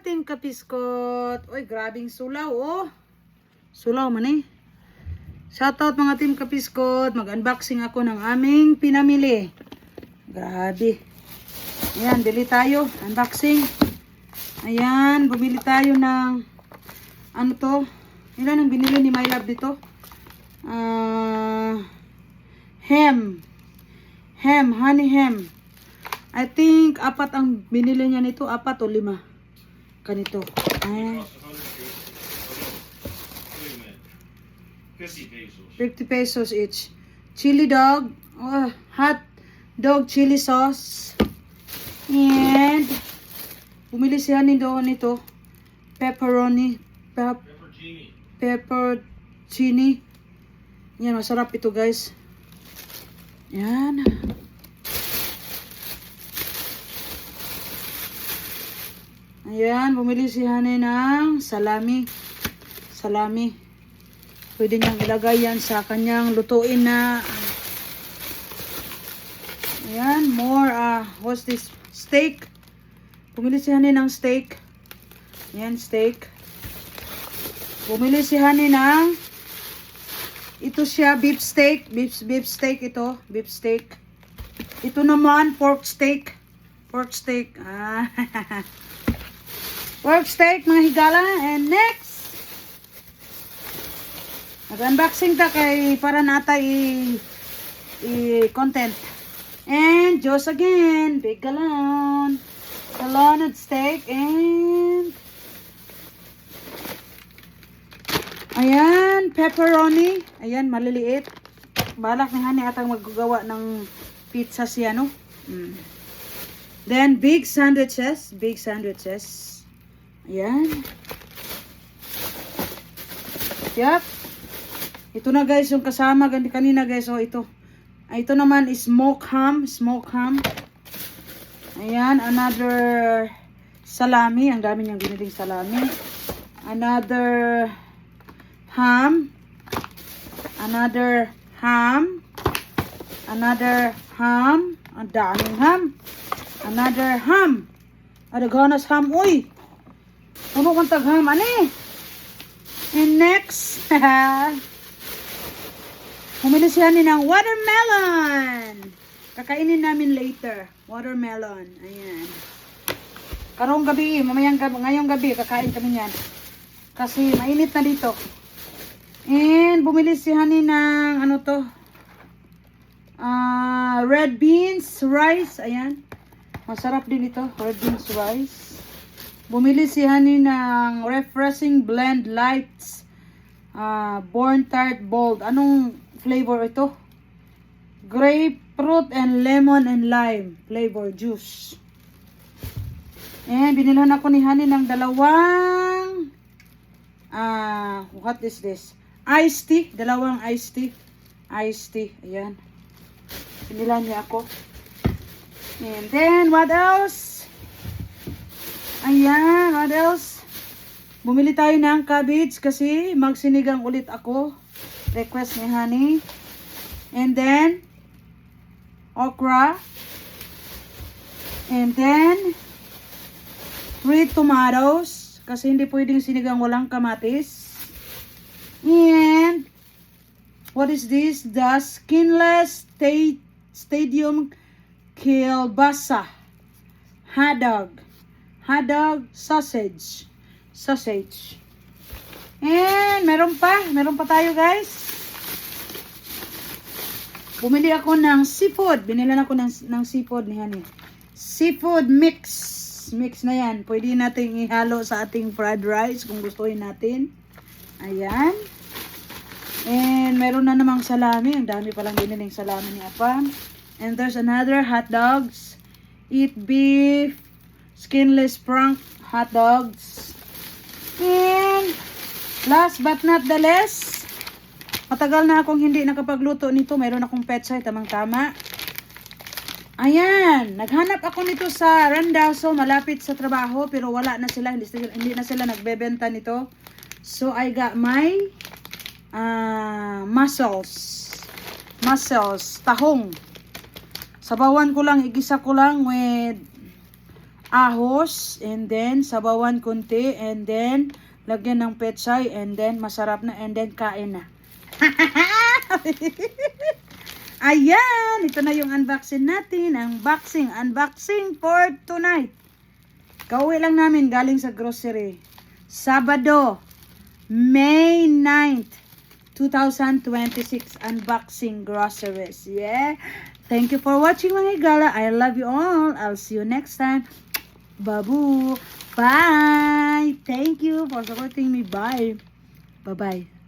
Team Kapiskot. Oy, grabing sulaw, oh. Sulaw man eh. Shoutout mga Team Kapiskot. Mag-unboxing ako ng aming pinamili. Grabe. Ayan, bili tayo. Unboxing. Ayan, bumili tayo ng ano to? Ilan ang binili ni My Love dito? Honey ham. I think 4 ang binili niya nito, 4 o 5. Ganito. Ayan. 50 pesos each. Chili dog. Oh, hot dog chili sauce. And bumili siya doon nito. Pepperoni. Peppercini. Yan, masarap ito guys. Yan. Ayan, bumili si Honey ng salami. Salami. Pwede niyang ilagay yan sa kanyang lutuin na. Ayan, more, what's this? Steak. Bumili si Honey ng steak. Ayan, steak. Bumili si Honey ng, ito siya, beef steak. Beef steak ito. Beef steak. Ito naman, pork steak. Pork steak. Pork steak, mga higala. And next, mag-unboxing ta kay para nata i-content. And Diyos again, big galon. Galon at steak. And ayan, pepperoni. Ayan, maliliit. Balak ni Honey atang magagawa ng pizza siya, no? Then, big sandwiches. Big sandwiches. Ayan. Yep. Ito na guys, yung kasama kanina guys. Oh, ito. Ito naman is smoke ham. Smoke ham. Ayan, another salami. Ang dami niyang biniling salami. Another ham. Another ham. Another ham. Ang daming ham. Another ham. Adaganas ham. Uy! Ano kang tagham? Ano eh? And next, humili siya ng watermelon. Kakainin namin later. Watermelon. Ayan. Karong gabi, ngayong gabi, kakain kami yan. Kasi mainit na dito. And bumili si Honey ng ano to? Red beans rice. Ayan. Masarap din ito. Red beans rice. Bumili si Honey ng refreshing blend lights. Born tart bold. Anong flavor ito? Grapefruit and lemon and lime flavor juice. And binilhan ako ni Honey ng dalawang what is this? Iced tea. Dalawang iced tea. Iced tea. Ayan. Binilhan niya ako. And then, what else? Ayan, what else? Bumili tayo ng cabbage kasi magsinigang ulit ako. Request ni Honey. And then, okra. And then, 3 tomatoes. Kasi hindi pwedeng sinigang walang kamatis. And, what is this? The skinless stadium kielbasa. Hot dog sausage. And meron pa tayo guys. Bumili ako ng seafood. Binilan ako ng seafood ni Honey. Seafood mix. Mix na yan. Pwede nating ihalo sa ating fried rice kung gustuhin natin. Ayan. And meron na namang salami. Ang dami palang biniling salami ni Apam. And there's another hot dogs. Eat beef. Skinless frank hot dogs. And last but not the least, matagal na akong hindi nakapagluto nito. Mayroon akong pechay, tamang-tama. Ayan, naghanap ako nito sa Randazzo, malapit sa trabaho, pero wala na sila, hindi na sila nagbebenta nito. So I got my mussels, tahong. Sabawan ko lang, igisa ko lang with ahos, and then sabawan konti, and then lagyan ng pechay, and then masarap na, and then kain na. Ayan, ito na yung unboxing natin. Unboxing for tonight. Kauwi lang namin galing sa grocery. Sabado, May 9th, 2026. Unboxing groceries. Yeah. Thank you for watching mga higala. I love you all. I'll see you next time. Babu. Bye. Thank you for supporting me. Bye. Bye-bye.